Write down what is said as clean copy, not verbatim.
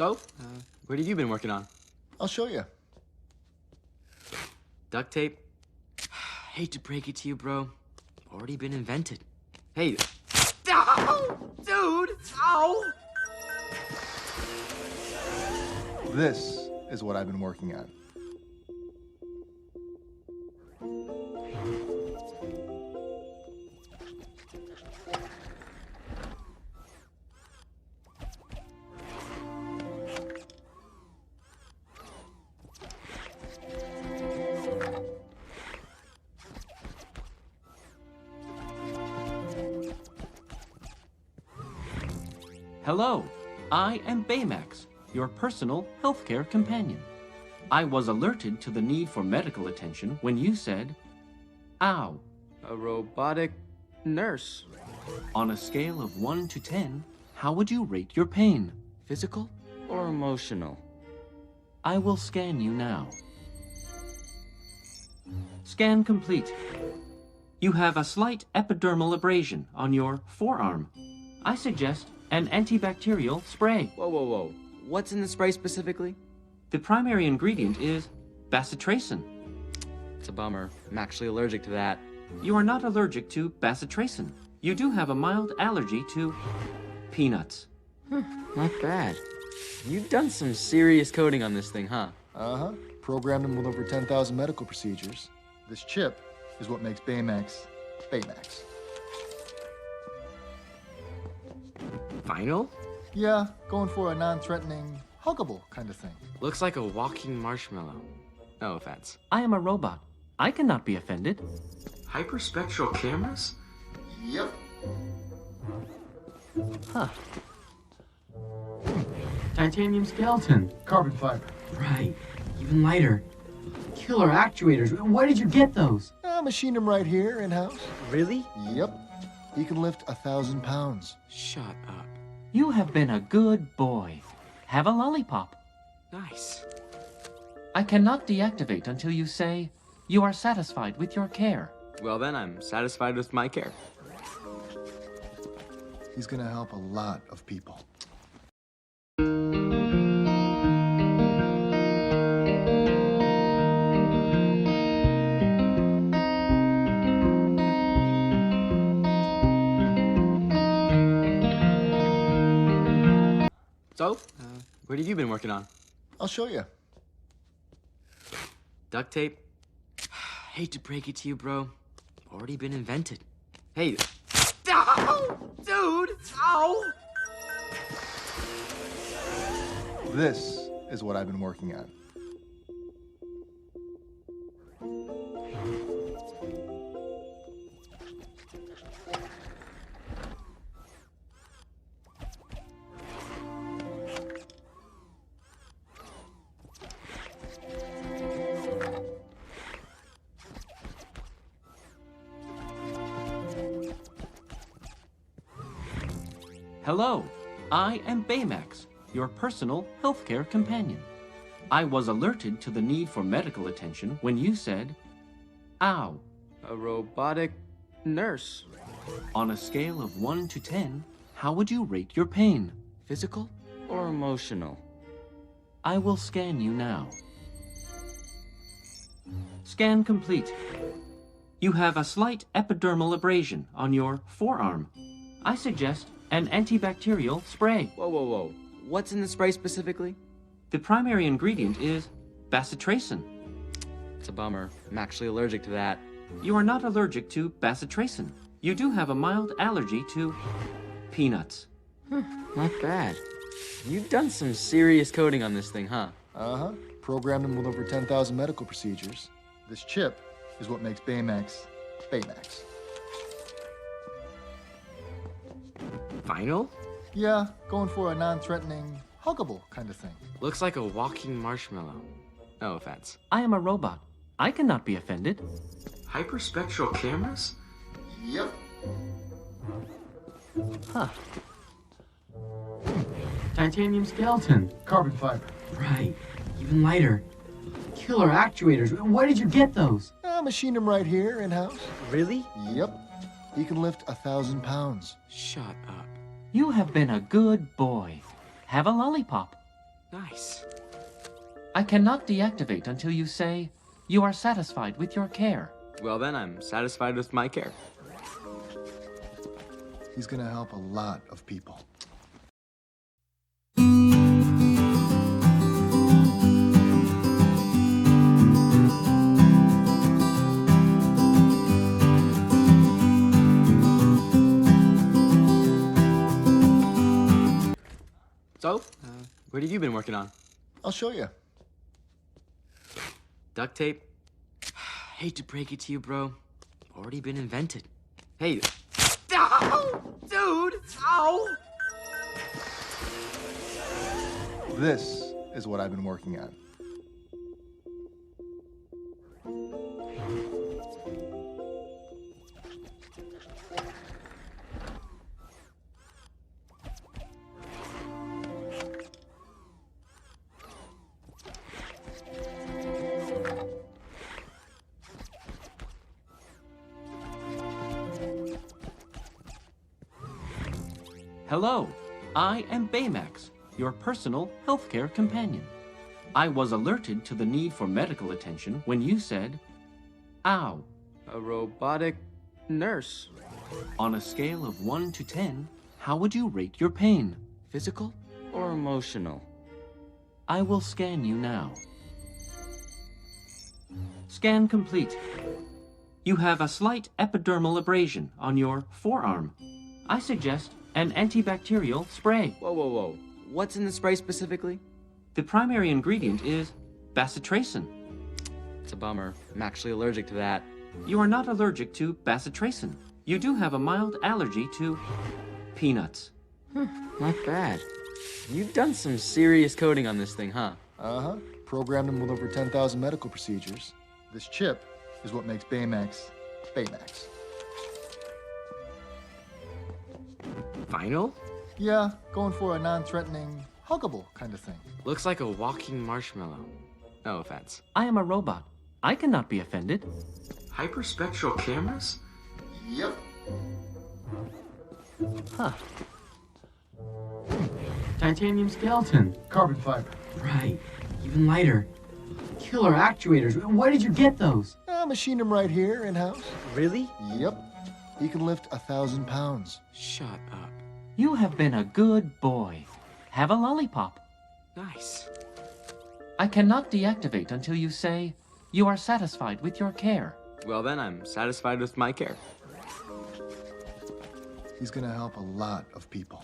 So, what have you been working on? I'll show you. Duct tape? Hate to break it to you, bro. Already been invented. Hey. Ow! Dude! Ow! This is what I've been working on. Hello, I am Baymax, your personal healthcare companion. I was alerted to the need for medical attention when you said, ow. A robotic nurse. On a scale of 1 to 10, how would you rate your pain? Physical or emotional? I will scan you now. Scan complete. You have a slight epidermal abrasion on your forearm. I suggest an antibacterial spray. Whoa. What's in the spray specifically? The primary ingredient is bacitracin. It's a bummer. I'm actually allergic to that. You are not allergic to bacitracin. You do have a mild allergy to peanuts. Not bad. You've done some serious coding on this thing, huh? Uh-huh. Programmed him with over 10,000 medical procedures. This chip is what makes Baymax, Baymax. Vinyl? Yeah, going for a non-threatening, huggable kind of thing. Looks like a walking marshmallow. No offense. I am a robot. I cannot be offended. Hyperspectral cameras? Yep. Huh. Titanium skeleton. Carbon fiber. Right. Even lighter. Killer actuators. Where did you get those? I machined him right here in-house. Really? Yep. He can lift 1,000 pounds. Shut up. You have been a good boy. Have a lollipop. Nice. I cannot deactivate until you say you are satisfied with your care. Well then, I'm satisfied with my care. He's gonna help a lot of people. So, what have you been working on? I'll show you. Duct tape? Hate to break it to you, bro. Already been invented. Hey. Ow! Dude! Ow! This is what I've been working on. Hello, I am Baymax, your personal healthcare companion. I was alerted to the need for medical attention when you said, ow. A robotic nurse. On a scale of 1 to 10, how would you rate your pain? Physical or emotional? I will scan you now. Scan complete. You have a slight epidermal abrasion on your forearm. I suggest an antibacterial spray. Whoa. What's in the spray specifically? The primary ingredient is bacitracin. It's a bummer. I'm actually allergic to that. You are not allergic to bacitracin. You do have a mild allergy to peanuts. Not bad. You've done some serious coding on this thing, huh? Uh-huh. Programmed him with over 10,000 medical procedures. This chip is what makes Baymax, Baymax. Vinyl? Yeah, going for a non-threatening, huggable kind of thing. Looks like a walking marshmallow. No offense. I am a robot. I cannot be offended. Hyperspectral cameras? Yep. Huh. Titanium skeleton. Carbon fiber. Right. Even lighter. Killer actuators. Where did you get those? I machined him right here in-house. Really? Yep. He can lift 1,000 pounds. Shut up. You have been a good boy. Have a lollipop. Nice. I cannot deactivate until you say, you are satisfied with your care. Well, then I'm satisfied with my care. He's gonna help a lot of people. So, what have you been working on? I'll show you. Duct tape? Hate to break it to you, bro. Already been invented. Hey. Ow! Dude! Ow! This is what I've been working on. Hello, I am Baymax, your personal healthcare companion. I was alerted to the need for medical attention when you said, ow. A robotic nurse. On a scale of 1 to 10, how would you rate your pain? Physical or emotional? I will scan you now. Scan complete. You have a slight epidermal abrasion on your forearm. I suggest an antibacterial spray. Whoa, whoa, whoa. What's in the spray specifically? The primary ingredient is bacitracin. It's a bummer. I'm actually allergic to that. You are not allergic to bacitracin. You do have a mild allergy to peanuts. Not bad. You've done some serious coding on this thing, huh? Uh-huh. Programmed him with over 10,000 medical procedures. This chip is what makes Baymax, Baymax. Vinyl? Yeah, going for a non-threatening, huggable kind of thing. Looks like a walking marshmallow. No offense. I am a robot. I cannot be offended. Hyperspectral cameras? Yep. Huh. Titanium skeleton. Carbon fiber. Right. Even lighter. Killer actuators. Where did you get those? I machined him right here in-house. Really? Yep. He can lift 1,000 pounds. Shut up. You have been a good boy. Have a lollipop. Nice. I cannot deactivate until you say, you are satisfied with your care. Well, then I'm satisfied with my care. He's gonna help a lot of people.